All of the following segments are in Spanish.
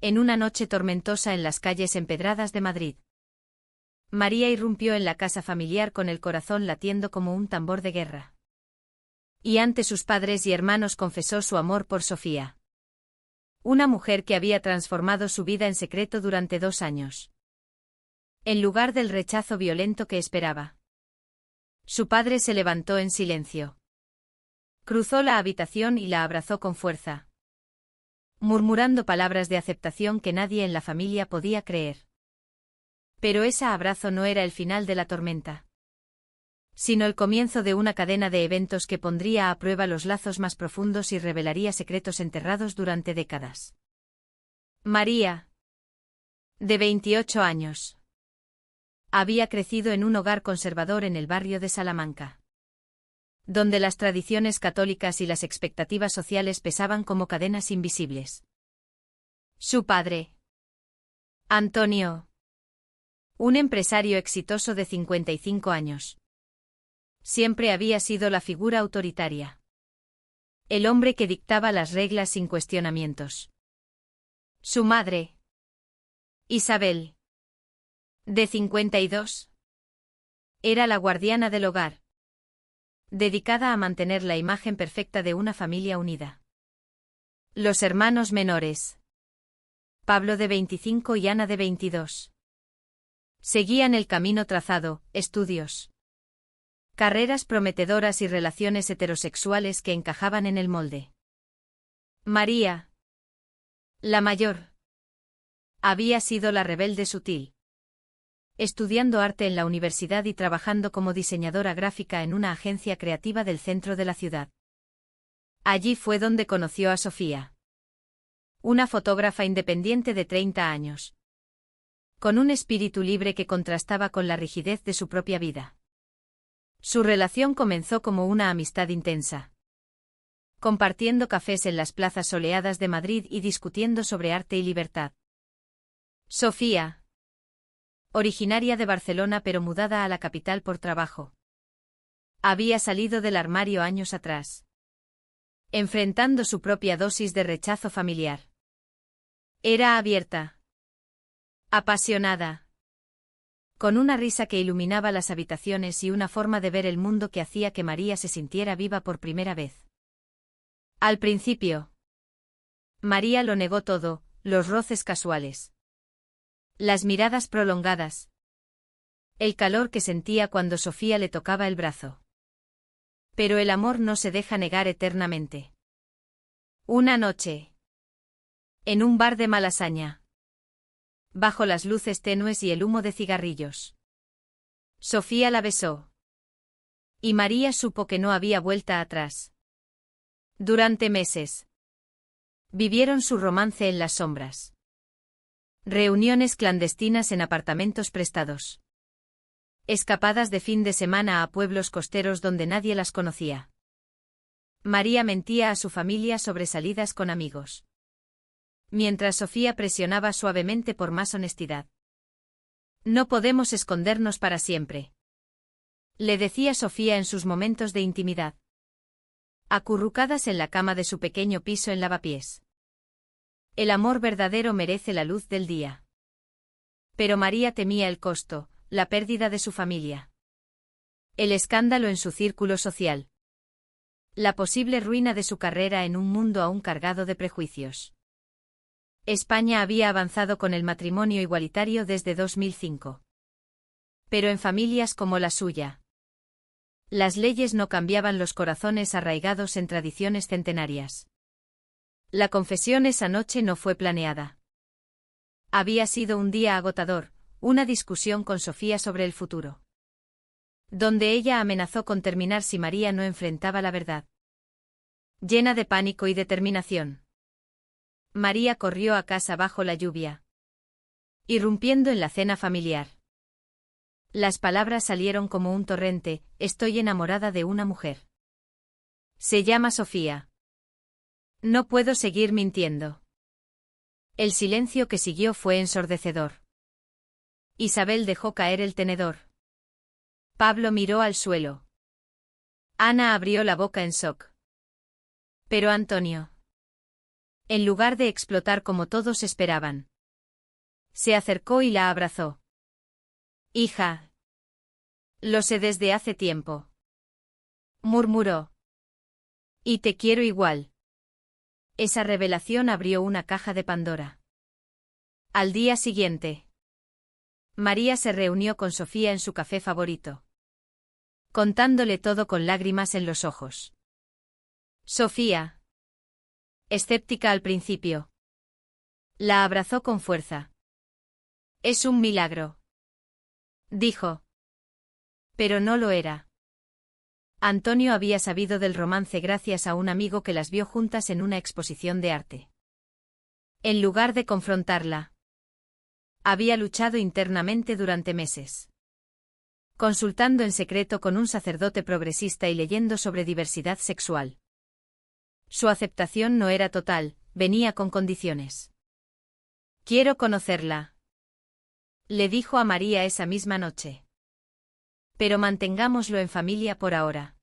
En una noche tormentosa en las calles empedradas de Madrid, María irrumpió en la casa familiar con el corazón latiendo como un tambor de guerra. Y ante sus padres y hermanos confesó su amor por Sofía. Una mujer que había transformado su vida en secreto durante 2 años. En lugar del rechazo violento que esperaba. Su padre se levantó en silencio. Cruzó la habitación y la abrazó con fuerza, murmurando palabras de aceptación que nadie en la familia podía creer. Pero ese abrazo no era el final de la tormenta, sino el comienzo de una cadena de eventos que pondría a prueba los lazos más profundos y revelaría secretos enterrados durante décadas. María, de 28 años, había crecido en un hogar conservador en el barrio de Salamanca, donde las tradiciones católicas y las expectativas sociales pesaban como cadenas invisibles. Su padre, Antonio, un empresario exitoso de 55 años, siempre había sido la figura autoritaria. El hombre que dictaba las reglas sin cuestionamientos. Su madre, Isabel, de 52, era la guardiana del hogar, dedicada a mantener la imagen perfecta de una familia unida. Los hermanos menores, Pablo de 25 y Ana de 22, seguían el camino trazado: estudios, carreras prometedoras y relaciones heterosexuales que encajaban en el molde. María, la mayor, había sido la rebelde sutil, estudiando arte en la universidad y trabajando como diseñadora gráfica en una agencia creativa del centro de la ciudad. Allí fue donde conoció a Sofía, una fotógrafa independiente de 30 años, con un espíritu libre que contrastaba con la rigidez de su propia vida. Su relación comenzó como una amistad intensa, compartiendo cafés en las plazas soleadas de Madrid y discutiendo sobre arte y libertad. Sofía, originaria de Barcelona pero mudada a la capital por trabajo, había salido del armario años atrás, enfrentando su propia dosis de rechazo familiar. Era abierta, apasionada, con una risa que iluminaba las habitaciones y una forma de ver el mundo que hacía que María se sintiera viva por primera vez. Al principio, María lo negó todo: los roces casuales, las miradas prolongadas, el calor que sentía cuando Sofía le tocaba el brazo. Pero el amor no se deja negar eternamente. Una noche, en un bar de Malasaña, bajo las luces tenues y el humo de cigarrillos, Sofía la besó. Y María supo que no había vuelta atrás. Durante meses, vivieron su romance en las sombras. Reuniones clandestinas en apartamentos prestados. Escapadas de fin de semana a pueblos costeros donde nadie las conocía. María mentía a su familia sobre salidas con amigos, mientras Sofía presionaba suavemente por más honestidad. No podemos escondernos para siempre, le decía Sofía en sus momentos de intimidad, acurrucadas en la cama de su pequeño piso en Lavapiés. El amor verdadero merece la luz del día. Pero María temía el costo, la pérdida de su familia, el escándalo en su círculo social, la posible ruina de su carrera en un mundo aún cargado de prejuicios. España había avanzado con el matrimonio igualitario desde 2005. Pero en familias como la suya, las leyes no cambiaban los corazones arraigados en tradiciones centenarias. La confesión esa noche no fue planeada. Había sido un día agotador, una discusión con Sofía sobre el futuro, donde ella amenazó con terminar si María no enfrentaba la verdad. Llena de pánico y determinación, María corrió a casa bajo la lluvia, irrumpiendo en la cena familiar. Las palabras salieron como un torrente: estoy enamorada de una mujer. Se llama Sofía. No puedo seguir mintiendo. El silencio que siguió fue ensordecedor. Isabel dejó caer el tenedor. Pablo miró al suelo. Ana abrió la boca en shock. Pero Antonio, en lugar de explotar como todos esperaban. Se acercó y la abrazó. Hija. Lo sé desde hace tiempo. Murmuró. Y te quiero igual. Esa revelación abrió una caja de Pandora. Al día siguiente, María se reunió con Sofía en su café favorito, contándole todo con lágrimas en los ojos. Sofía, escéptica al principio, la abrazó con fuerza. Es un milagro, dijo. Pero no lo era. Antonio había sabido del romance gracias a un amigo que las vio juntas en una exposición de arte. En lugar de confrontarla, había luchado internamente durante meses, consultando en secreto con un sacerdote progresista y leyendo sobre diversidad sexual. Su aceptación no era total, venía con condiciones. Quiero conocerla, le dijo a María esa misma noche. Pero mantengámoslo en familia por ahora.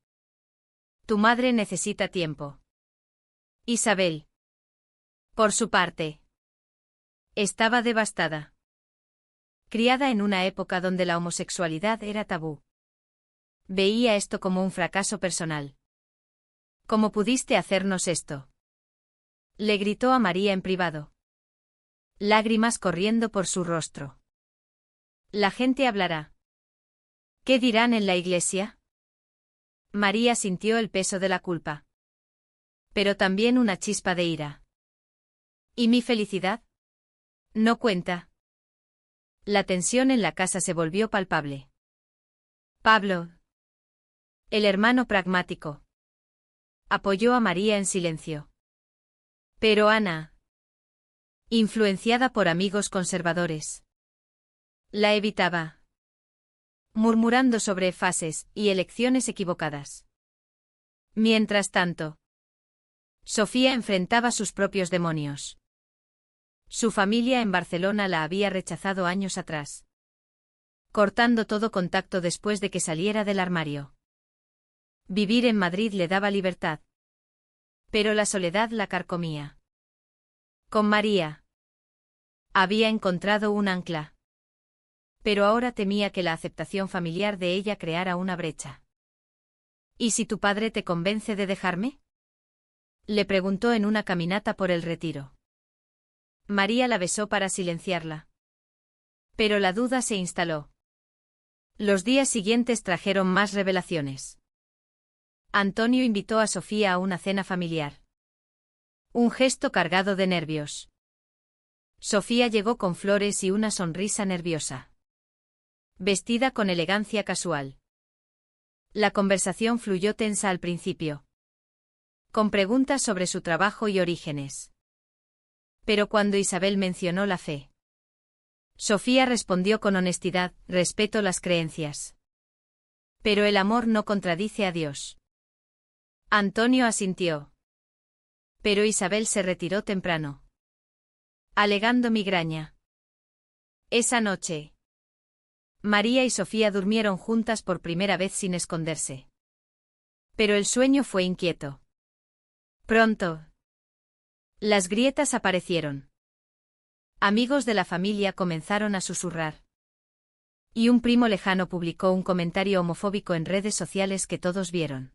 Tu madre necesita tiempo. Isabel, por su parte, estaba devastada. Criada en una época donde la homosexualidad era tabú, veía esto como un fracaso personal. ¿Cómo pudiste hacernos esto?, le gritó a María en privado, lágrimas corriendo por su rostro. La gente hablará. ¿Qué dirán en la iglesia? María sintió el peso de la culpa, pero también una chispa de ira. ¿Y mi felicidad? No cuenta. La tensión en la casa se volvió palpable. Pablo, el hermano pragmático, apoyó a María en silencio. Pero Ana, influenciada por amigos conservadores, la evitaba, murmurando sobre fases y elecciones equivocadas. Mientras tanto, Sofía enfrentaba sus propios demonios. Su familia en Barcelona la había rechazado años atrás, cortando todo contacto después de que saliera del armario. Vivir en Madrid le daba libertad, pero la soledad la carcomía. Con María había encontrado un ancla, pero ahora temía que la aceptación familiar de ella creara una brecha. ¿Y si tu padre te convence de dejarme?, le preguntó en una caminata por el Retiro. María la besó para silenciarla. Pero la duda se instaló. Los días siguientes trajeron más revelaciones. Antonio invitó a Sofía a una cena familiar. Un gesto cargado de nervios. Sofía llegó con flores y una sonrisa nerviosa, vestida con elegancia casual. La conversación fluyó tensa al principio, con preguntas sobre su trabajo y orígenes. Pero cuando Isabel mencionó la fe, Sofía respondió con honestidad: respeto las creencias. Pero el amor no contradice a Dios. Antonio asintió. Pero Isabel se retiró temprano, alegando migraña. Esa noche, María y Sofía durmieron juntas por primera vez sin esconderse. Pero el sueño fue inquieto. Pronto, las grietas aparecieron. Amigos de la familia comenzaron a susurrar. Y un primo lejano publicó un comentario homofóbico en redes sociales que todos vieron.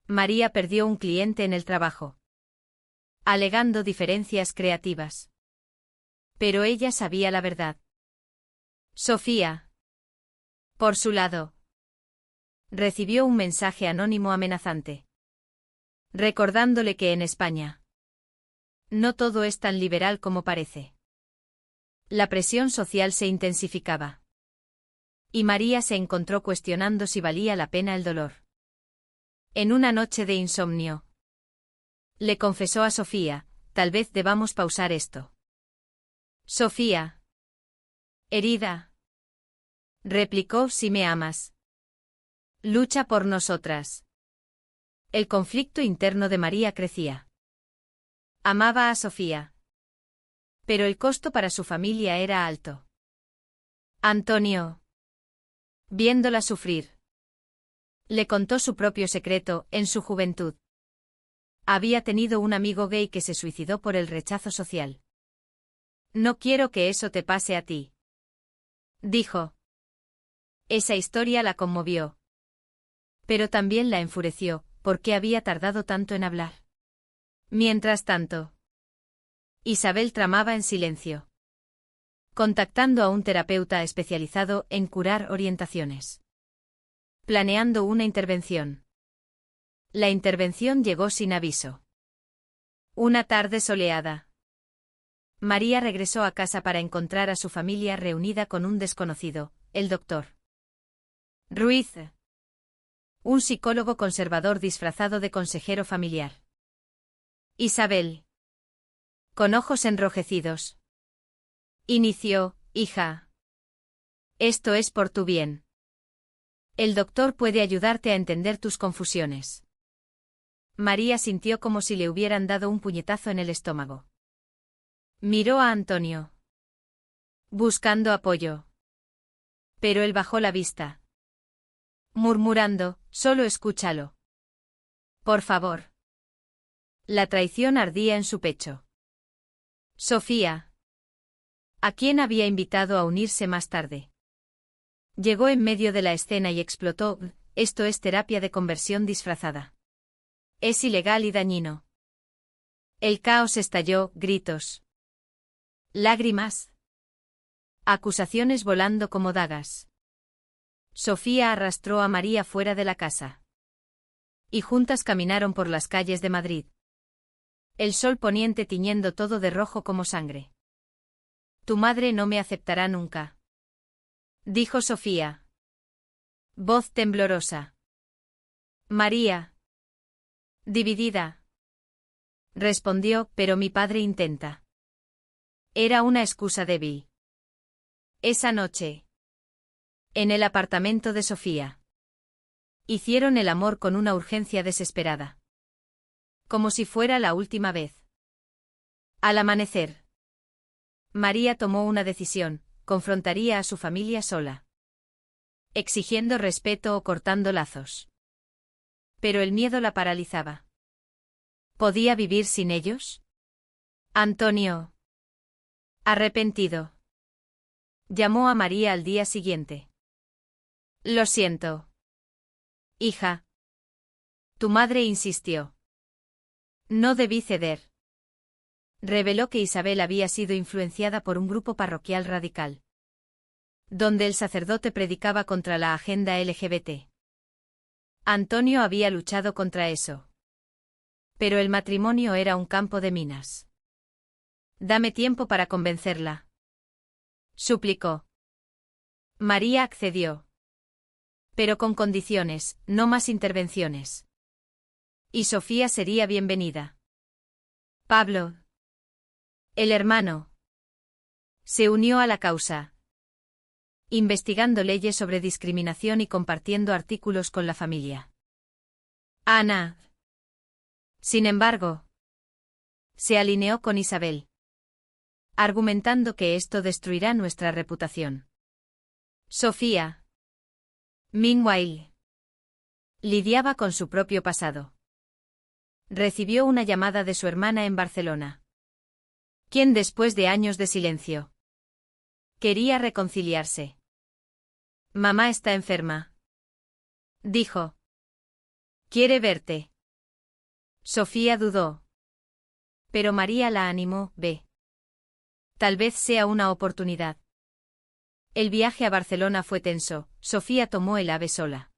María perdió un cliente en el trabajo, alegando diferencias creativas. Pero ella sabía la verdad. Sofía, por su lado, recibió un mensaje anónimo amenazante, recordándole que en España no todo es tan liberal como parece. La presión social se intensificaba. Y María se encontró cuestionando si valía la pena el dolor. En una noche de insomnio, le confesó a Sofía: tal vez debamos pausar esto. Sofía, herida, replicó: si me amas, lucha por nosotras. El conflicto interno de María crecía. Amaba a Sofía, pero el costo para su familia era alto. Antonio, viéndola sufrir, le contó su propio secreto: en su juventud Había tenido un amigo gay que se suicidó por el rechazo social. No quiero que eso te pase a ti, dijo. Esa historia la conmovió. Pero también la enfureció, ¿por qué había tardado tanto en hablar? Mientras tanto, Isabel tramaba en silencio, contactando a un terapeuta especializado en curar orientaciones. Planeando una intervención. La intervención llegó sin aviso. Una tarde soleada. María regresó a casa para encontrar a su familia reunida con un desconocido, el doctor Ruiz. Un psicólogo conservador disfrazado de consejero familiar. Isabel. Con ojos enrojecidos. Inició, hija. Esto es por tu bien. El doctor puede ayudarte a entender tus confusiones. María sintió como si le hubieran dado un puñetazo en el estómago. Miró a Antonio, buscando apoyo. Pero él bajó la vista, murmurando, solo escúchalo. Por favor. La traición ardía en su pecho. Sofía. ¿A quién había invitado a unirse más tarde? Llegó en medio de la escena y explotó, esto es terapia de conversión disfrazada. Es ilegal y dañino. El caos estalló, gritos. Lágrimas. Acusaciones volando como dagas. Sofía arrastró a María fuera de la casa. Y juntas caminaron por las calles de Madrid. El sol poniente tiñendo todo de rojo como sangre. Tu madre no me aceptará nunca, dijo Sofía. Voz temblorosa. María. Dividida. Respondió, pero mi padre intenta. Era una excusa débil. Esa noche. En el apartamento de Sofía. Hicieron el amor con una urgencia desesperada. Como si fuera la última vez. Al amanecer. María tomó una decisión, confrontaría a su familia sola. Exigiendo respeto o cortando lazos. Pero el miedo la paralizaba. ¿Podía vivir sin ellos? Antonio. Arrepentido. Llamó a María al día siguiente. Lo siento. Hija. Tu madre insistió. No debí ceder. Reveló que Isabel había sido influenciada por un grupo parroquial radical, donde el sacerdote predicaba contra la agenda LGBT. Antonio había luchado contra eso. Pero el matrimonio era un campo de minas. Dame tiempo para convencerla, suplicó. María accedió. Pero con condiciones, no más intervenciones. Y Sofía sería bienvenida. Pablo, el hermano, se unió a la causa, investigando leyes sobre discriminación y compartiendo artículos con la familia. Ana, sin embargo, se alineó con Isabel, argumentando que esto destruirá nuestra reputación. Sofía, meanwhile, lidiaba con su propio pasado. Recibió una llamada de su hermana en Barcelona, quien después de años de silencio quería reconciliarse. Mamá está enferma, dijo. Quiere verte. Sofía dudó. Pero María la animó, ve. Tal vez sea una oportunidad. El viaje a Barcelona fue tenso, Sofía tomó el AVE sola,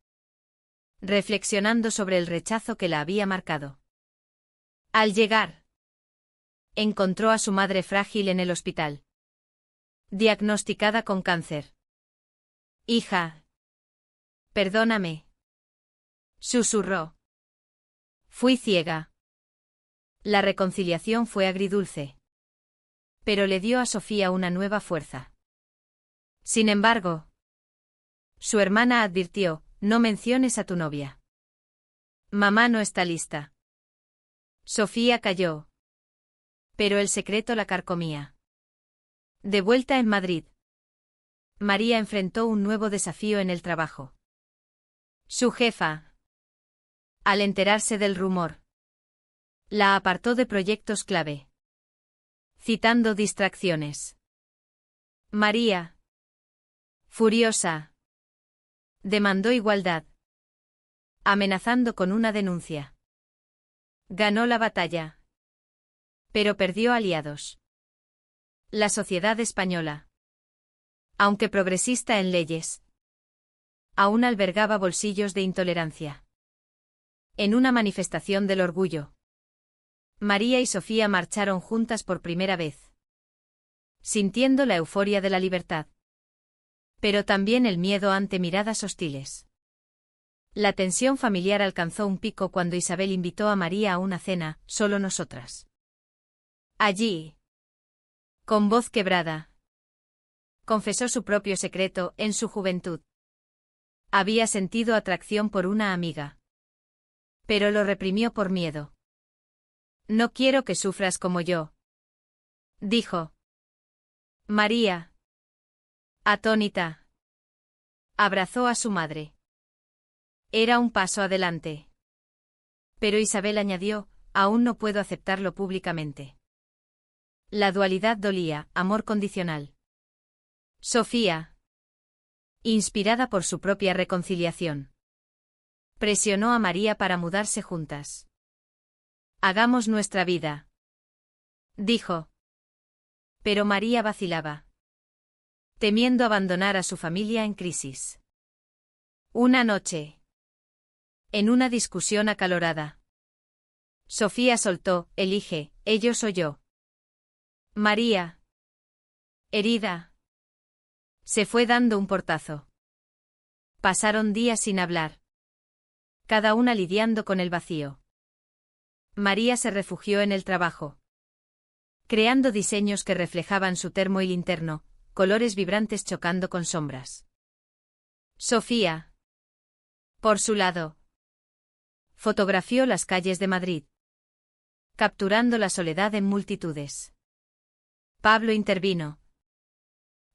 reflexionando sobre el rechazo que la había marcado. Al llegar, encontró a su madre frágil en el hospital, diagnosticada con cáncer. Hija. Perdóname, susurró. Fui ciega. La reconciliación fue agridulce. Pero le dio a Sofía una nueva fuerza. Sin embargo, su hermana advirtió, no menciones a tu novia. Mamá no está lista. Sofía calló. Pero el secreto la carcomía. De vuelta en Madrid, María enfrentó un nuevo desafío en el trabajo. Su jefa, al enterarse del rumor, La apartó de proyectos clave, citando distracciones. María, furiosa, demandó igualdad, amenazando con una denuncia. Ganó la batalla, pero perdió aliados. La sociedad española, aunque progresista en leyes, aún albergaba bolsillos de intolerancia. En una manifestación del orgullo, María y Sofía marcharon juntas por primera vez, sintiendo la euforia de la libertad, pero también el miedo ante miradas hostiles. La tensión familiar alcanzó un pico cuando Isabel invitó a María a una cena, solo nosotras. Allí, con voz quebrada, confesó su propio secreto. En su juventud había sentido atracción por una amiga, pero lo reprimió por miedo. No quiero que sufras como yo, dijo. María, atónita, abrazó a su madre. Era un paso adelante. Pero Isabel añadió, aún no puedo aceptarlo públicamente. La dualidad dolía, amor condicional. Sofía, inspirada por su propia reconciliación, presionó a María para mudarse juntas. Hagamos nuestra vida, dijo. Pero María vacilaba, temiendo abandonar a su familia en crisis. Una noche, en una discusión acalorada, Sofía soltó, elige, ellos o yo. María, herida, se fue dando un portazo. Pasaron días sin hablar, cada una lidiando con el vacío. María se refugió en el trabajo, creando diseños que reflejaban su termo y interno, colores vibrantes chocando con sombras. Sofía, por su lado, fotografió las calles de Madrid, capturando la soledad en multitudes. Pablo intervino,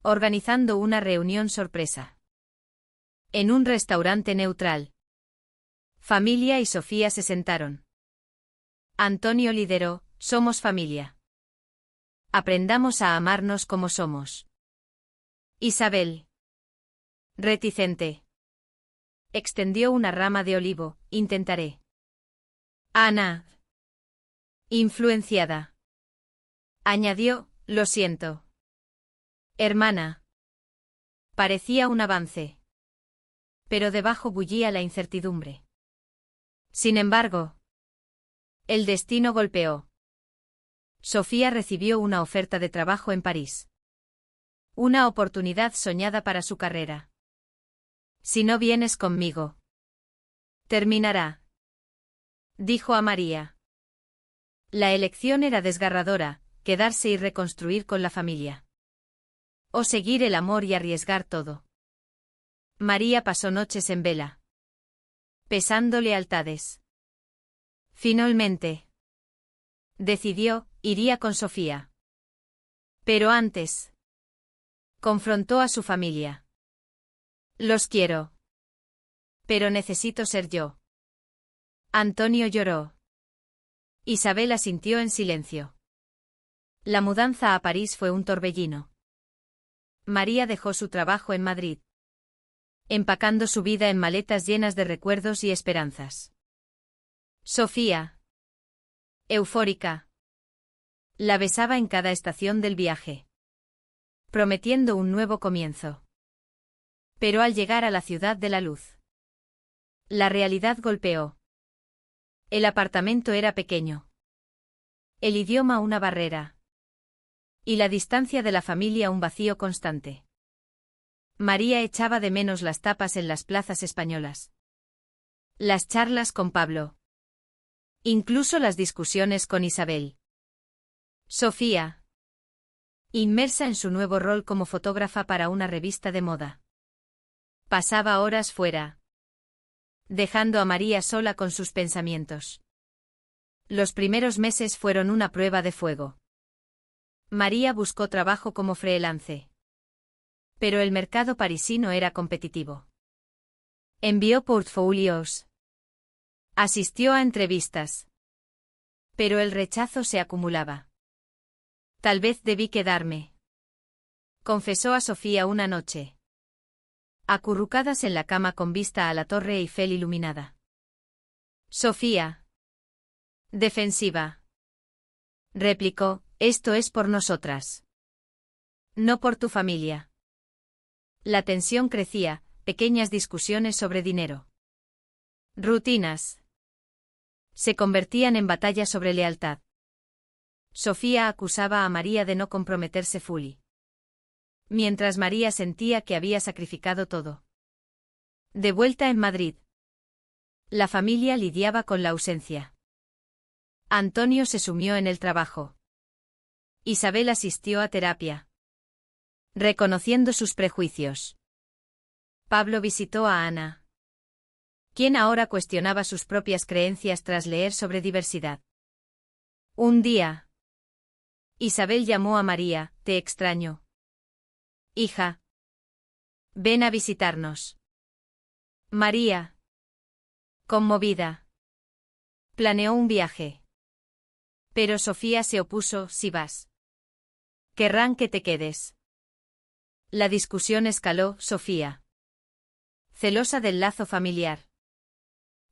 organizando una reunión sorpresa en un restaurante neutral. Familia y Sofía se sentaron. Antonio lideró, somos familia. Aprendamos a amarnos como somos. Isabel, reticente, extendió una rama de olivo, intentaré. Ana, influenciada, añadió, lo siento. Hermana. Parecía un avance, pero debajo bullía la incertidumbre. Sin embargo, el destino golpeó. Sofía recibió una oferta de trabajo en París. Una oportunidad soñada para su carrera. Si no vienes conmigo, terminará, dijo a María. La elección era desgarradora, quedarse y reconstruir con la familia. O seguir el amor y arriesgar todo. María pasó noches en vela, pesando lealtades. Finalmente, decidió, iría con Sofía. Pero antes, confrontó a su familia. Los quiero, pero necesito ser yo. Antonio lloró. Isabel asintió en silencio. La mudanza a París fue un torbellino. María dejó su trabajo en Madrid, empacando su vida en maletas llenas de recuerdos y esperanzas. Sofía, eufórica, la besaba en cada estación del viaje, prometiendo un nuevo comienzo. Pero al llegar a la ciudad de la luz, la realidad golpeó. El apartamento era pequeño, el idioma una barrera, y la distancia de la familia un vacío constante. María echaba de menos las tapas en las plazas españolas, las charlas con Pablo, incluso las discusiones con Isabel. Sofía, inmersa en su nuevo rol como fotógrafa para una revista de moda, pasaba horas fuera, dejando a María sola con sus pensamientos. Los primeros meses fueron una prueba de fuego. María buscó trabajo como freelance, pero el mercado parisino era competitivo. Envió portfolios, asistió a entrevistas, Pero el rechazo se acumulaba. Tal vez debí quedarme, confesó a Sofía una noche. Acurrucadas en la cama con vista a la Torre Eiffel iluminada. Sofía. Defensiva. Replicó, esto es por nosotras. No por tu familia. La tensión crecía, pequeñas discusiones sobre dinero. Rutinas. Se convertían en batallas sobre lealtad. Sofía acusaba a María de no comprometerse fully. Mientras María sentía que había sacrificado todo. De vuelta en Madrid. La familia lidiaba con la ausencia. Antonio se sumió en el trabajo. Isabel asistió a terapia, reconociendo sus prejuicios. Pablo visitó a Ana, quien ahora cuestionaba sus propias creencias tras leer sobre diversidad. Un día, Isabel llamó a María, te extraño. Hija. Ven a visitarnos. María. Conmovida. Planeó un viaje. Pero Sofía se opuso, si vas. Querrán que te quedes. La discusión escaló, Sofía. Celosa del lazo familiar.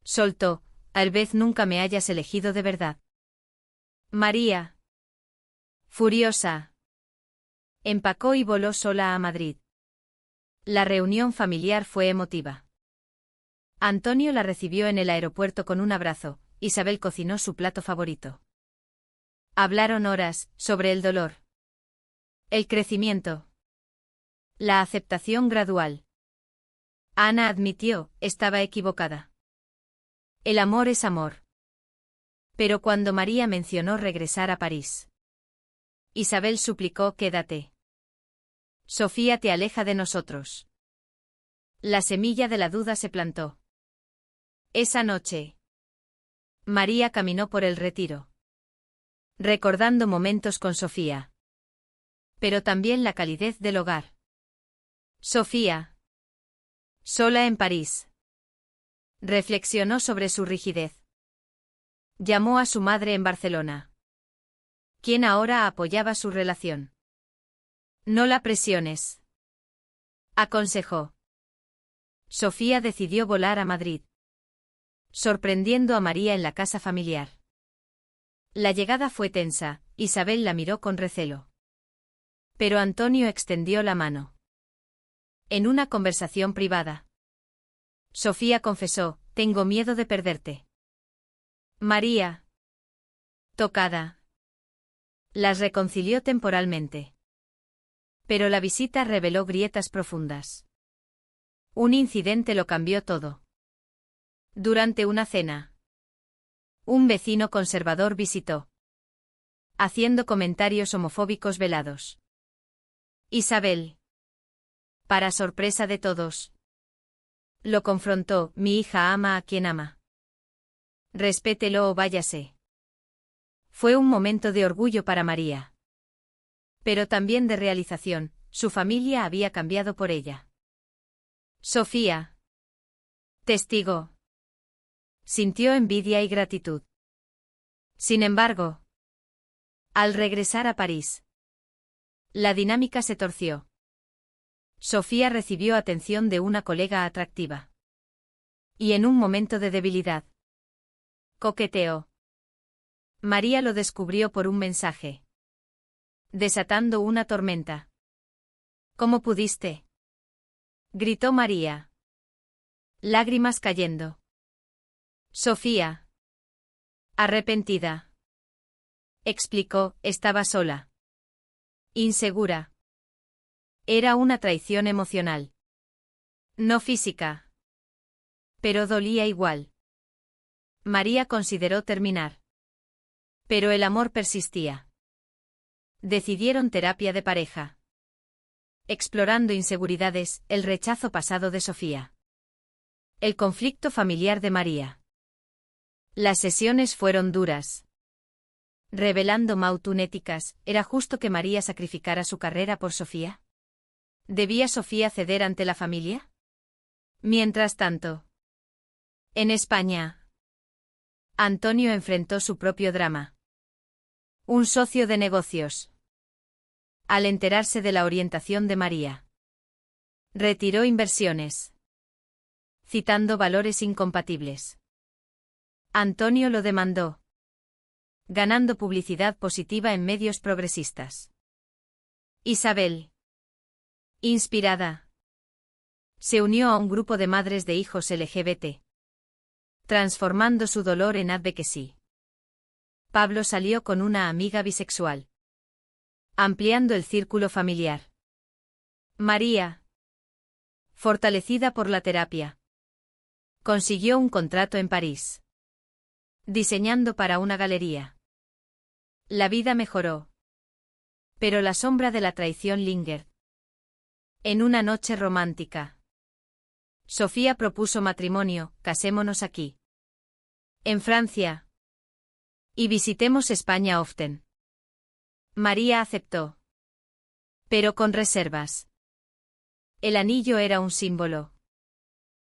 Soltó, tal vez nunca me hayas elegido de verdad. María. Furiosa. Empacó y voló sola a Madrid. La reunión familiar fue emotiva. Antonio la recibió en el aeropuerto con un abrazo, Isabel cocinó su plato favorito. Hablaron horas, sobre el dolor. El crecimiento. La aceptación gradual. Ana admitió, estaba equivocada. El amor es amor. Pero cuando María mencionó regresar a París, Isabel suplicó, quédate. Sofía te aleja de nosotros. La semilla de la duda se plantó. Esa noche, María caminó por el Retiro, recordando momentos con Sofía. Pero también la calidez del hogar. Sofía. Sola en París. Reflexionó sobre su rigidez. Llamó a su madre en Barcelona, quien ahora apoyaba su relación. No la presiones, aconsejó. Sofía decidió volar a Madrid, sorprendiendo a María en la casa familiar. La llegada fue tensa, Isabel la miró con recelo. Pero Antonio extendió la mano. En una conversación privada, Sofía confesó, tengo miedo de perderte. María. Tocada. Las reconcilió temporalmente. Pero la visita reveló grietas profundas. Un incidente lo cambió todo. Durante una cena, un vecino conservador visitó, haciendo comentarios homofóbicos velados. Isabel, para sorpresa de todos, lo confrontó, mi hija ama a quien ama. Respételo o váyase. Fue un momento de orgullo para María. Pero también de realización, su familia había cambiado por ella. Sofía. Testigo. Sintió envidia y gratitud. Sin embargo, al regresar a París, la dinámica se torció. Sofía recibió atención de una colega atractiva. Y en un momento de debilidad, coqueteó. María lo descubrió por un mensaje, desatando una tormenta. ¿Cómo pudiste? Gritó María. Lágrimas cayendo. Sofía. Arrepentida. Explicó, estaba sola. Insegura. Era una traición emocional. No física. Pero dolía igual. María consideró terminar. Pero el amor persistía. Decidieron terapia de pareja. Explorando inseguridades, el rechazo pasado de Sofía. El conflicto familiar de María. Las sesiones fueron duras. Revelando mautunéticas, ¿era justo que María sacrificara su carrera por Sofía? ¿Debía Sofía ceder ante la familia? Mientras tanto, en España, Antonio enfrentó su propio drama. Un socio de negocios. Al enterarse de la orientación de María, retiró inversiones, citando valores incompatibles. Antonio lo demandó, ganando publicidad positiva en medios progresistas. Isabel, inspirada, se unió a un grupo de madres de hijos LGBT, transformando su dolor en advocacy. Pablo salió con una amiga bisexual, ampliando el círculo familiar. María, fortalecida por la terapia, consiguió un contrato en París, diseñando para una galería. La vida mejoró, pero la sombra de la traición lingered. En una noche romántica, Sofía propuso matrimonio, casémonos aquí, en Francia, y visitemos España often. María aceptó, pero con reservas. El anillo era un símbolo,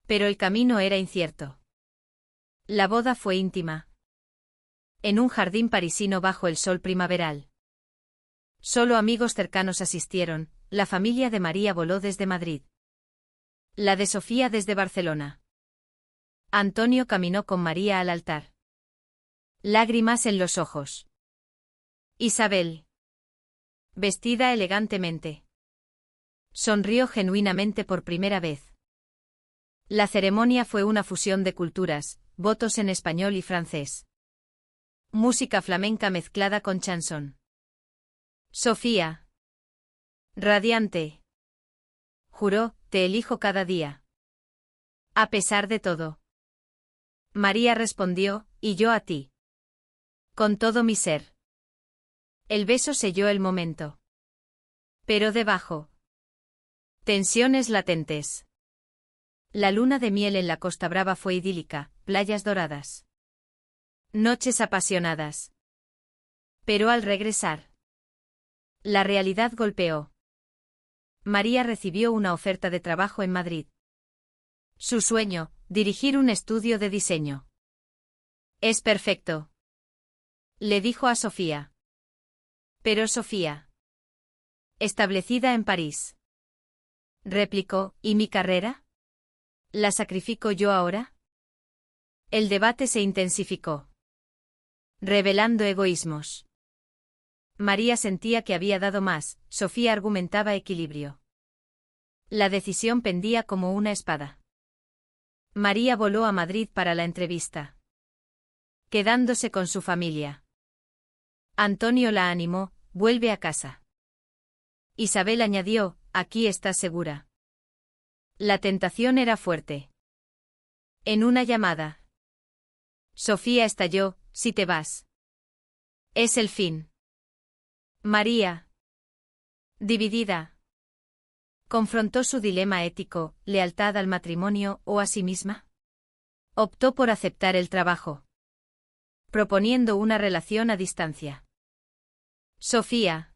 pero el camino era incierto. La boda fue íntima, en un jardín parisino bajo el sol primaveral. Solo amigos cercanos asistieron, la familia de María voló desde Madrid, la de Sofía desde Barcelona. Antonio caminó con María al altar, lágrimas en los ojos. Isabel, vestida elegantemente, sonrió genuinamente por primera vez. La ceremonia fue una fusión de culturas, votos en español y francés. Música flamenca mezclada con chanson. Sofía, radiante, juró, te elijo cada día. A pesar de todo. María respondió, y yo a ti. Con todo mi ser. El beso selló el momento. Pero debajo. Tensiones latentes. La luna de miel en la Costa Brava fue idílica, playas doradas. Noches apasionadas. Pero al regresar, la realidad golpeó. María recibió una oferta de trabajo en Madrid. Su sueño, dirigir un estudio de diseño. Es perfecto, le dijo a Sofía. Pero Sofía, establecida en París, replicó, ¿y mi carrera? ¿La sacrifico yo ahora? El debate se intensificó, revelando egoísmos. María sentía que había dado más, Sofía argumentaba equilibrio. La decisión pendía como una espada. María voló a Madrid para la entrevista, quedándose con su familia. Antonio la animó, vuelve a casa. Isabel añadió, aquí estás segura. La tentación era fuerte. En una llamada, Sofía estalló, si te vas, es el fin. María, dividida, confrontó su dilema ético, lealtad al matrimonio o a sí misma. Optó por aceptar el trabajo, proponiendo una relación a distancia. Sofía,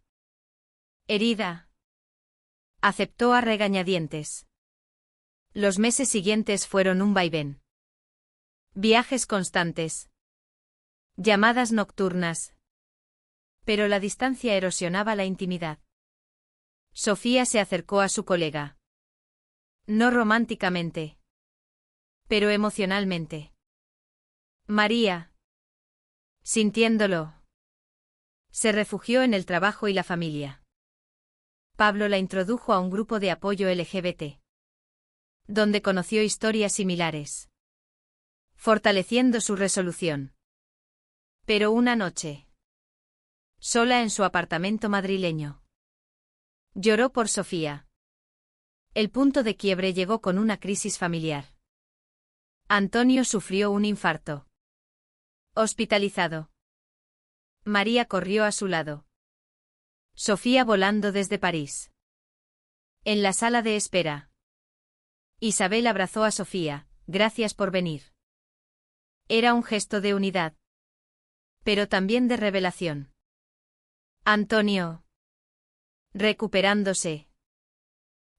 herida, aceptó a regañadientes. Los meses siguientes fueron un vaivén. Viajes constantes. Llamadas nocturnas. Pero la distancia erosionaba la intimidad. Sofía se acercó a su colega. No románticamente, pero emocionalmente. María, sintiéndolo, se refugió en el trabajo y la familia. Pablo la introdujo a un grupo de apoyo LGBT, donde conoció historias similares, fortaleciendo su resolución. Pero una noche, sola en su apartamento madrileño, lloró por Sofía. El punto de quiebre llegó con una crisis familiar. Antonio sufrió un infarto. Hospitalizado. María corrió a su lado. Sofía volando desde París. En la sala de espera, Isabel abrazó a Sofía, gracias por venir. Era un gesto de unidad, pero también de revelación. Antonio, recuperándose,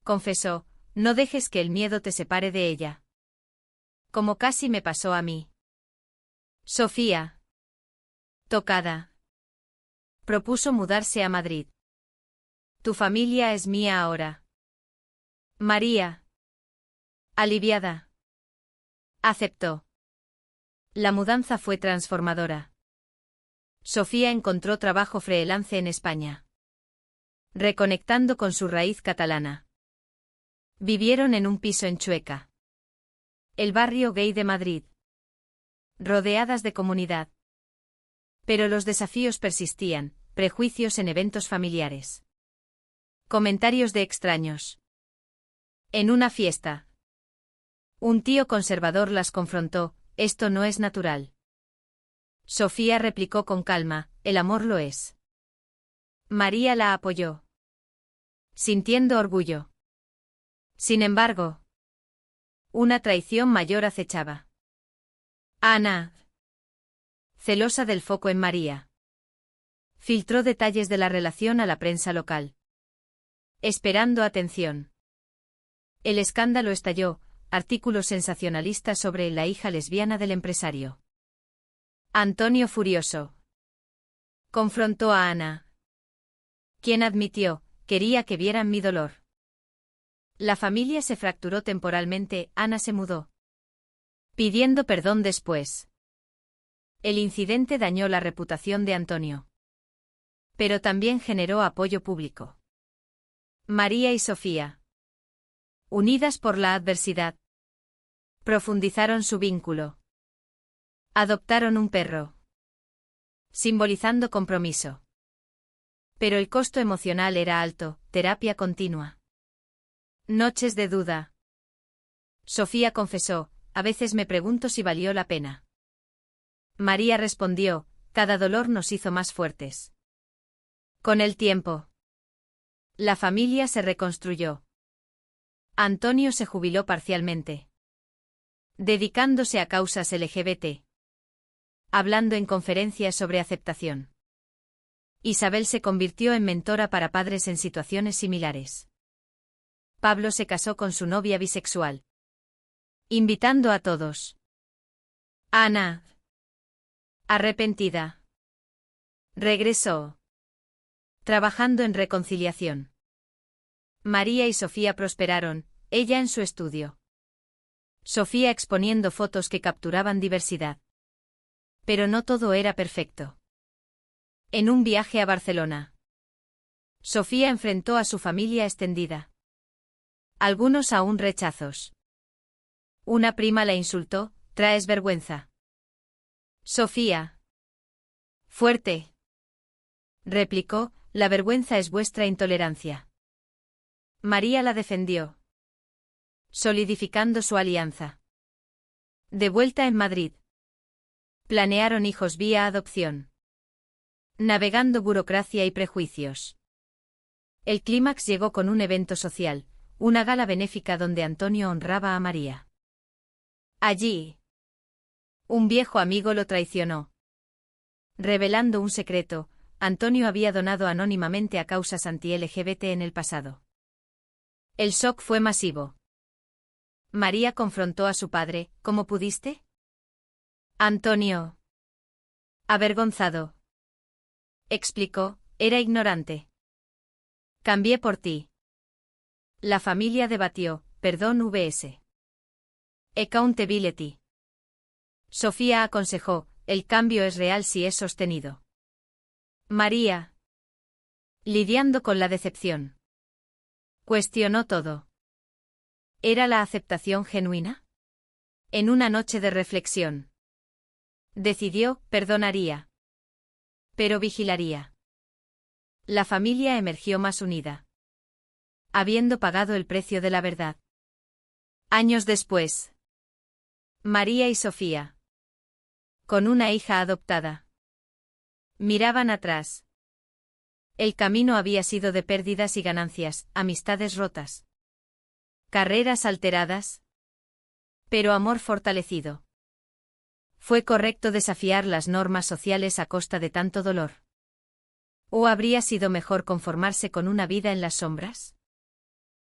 confesó, no dejes que el miedo te separe de ella. Como casi me pasó a mí. Sofía, tocada, Propuso mudarse a Madrid. Tu familia es mía ahora. María, aliviada, aceptó. La mudanza fue transformadora. Sofía encontró trabajo freelance en España, reconectando con su raíz catalana. Vivieron en un piso en Chueca, el barrio gay de Madrid, rodeadas de comunidad. Pero los desafíos persistían, prejuicios en eventos familiares. Comentarios de extraños. En una fiesta, un tío conservador las confrontó: esto no es natural. Sofía replicó con calma: el amor lo es. María la apoyó, sintiendo orgullo. Sin embargo, una traición mayor acechaba. Ana, celosa del foco en María, filtró detalles de la relación a la prensa local, esperando atención. El escándalo estalló, artículos sensacionalistas sobre la hija lesbiana del empresario. Antonio, furioso, confrontó a Ana, quien admitió: quería que vieran mi dolor. La familia se fracturó temporalmente. Ana se mudó, pidiendo perdón después. El incidente dañó la reputación de Antonio, pero también generó apoyo público. María y Sofía, unidas por la adversidad, profundizaron su vínculo. Adoptaron un perro, simbolizando compromiso. Pero el costo emocional era alto: terapia continua, noches de duda. Sofía confesó: a veces me pregunto si valió la pena. María respondió: cada dolor nos hizo más fuertes. Con el tiempo, la familia se reconstruyó. Antonio se jubiló parcialmente, dedicándose a causas LGBT, hablando en conferencias sobre aceptación. Isabel se convirtió en mentora para padres en situaciones similares. Pablo se casó con su novia bisexual, invitando a todos. Ana, arrepentida, regresó, trabajando en reconciliación. María y Sofía prosperaron, ella en su estudio, Sofía exponiendo fotos que capturaban diversidad. Pero no todo era perfecto. En un viaje a Barcelona, Sofía enfrentó a su familia extendida, algunos aún rechazos. Una prima la insultó: traes vergüenza. Sofía, fuerte, replicó: la vergüenza es vuestra intolerancia. María la defendió, solidificando su alianza. De vuelta en Madrid, planearon hijos vía adopción, navegando burocracia y prejuicios. El clímax llegó con un evento social, una gala benéfica donde Antonio honraba a María. Allí, un viejo amigo lo traicionó. Revelando un secreto: Antonio había donado anónimamente a causas anti-LGBT en el pasado. El shock fue masivo. María confrontó a su padre: ¿cómo pudiste? Antonio, avergonzado, explicó: era ignorante. Cambié por ti. La familia debatió: perdón vs. accountability. Sofía aconsejó: el cambio es real si es sostenido. María, lidiando con la decepción, cuestionó todo. ¿Era la aceptación genuina? En una noche de reflexión, decidió: perdonaría, pero vigilaría. La familia emergió más unida, habiendo pagado el precio de la verdad. Años después, María y Sofía, con una hija adoptada, miraban atrás. El camino había sido de pérdidas y ganancias, amistades rotas, carreras alteradas, pero amor fortalecido. ¿Fue correcto desafiar las normas sociales a costa de tanto dolor? ¿O habría sido mejor conformarse con una vida en las sombras?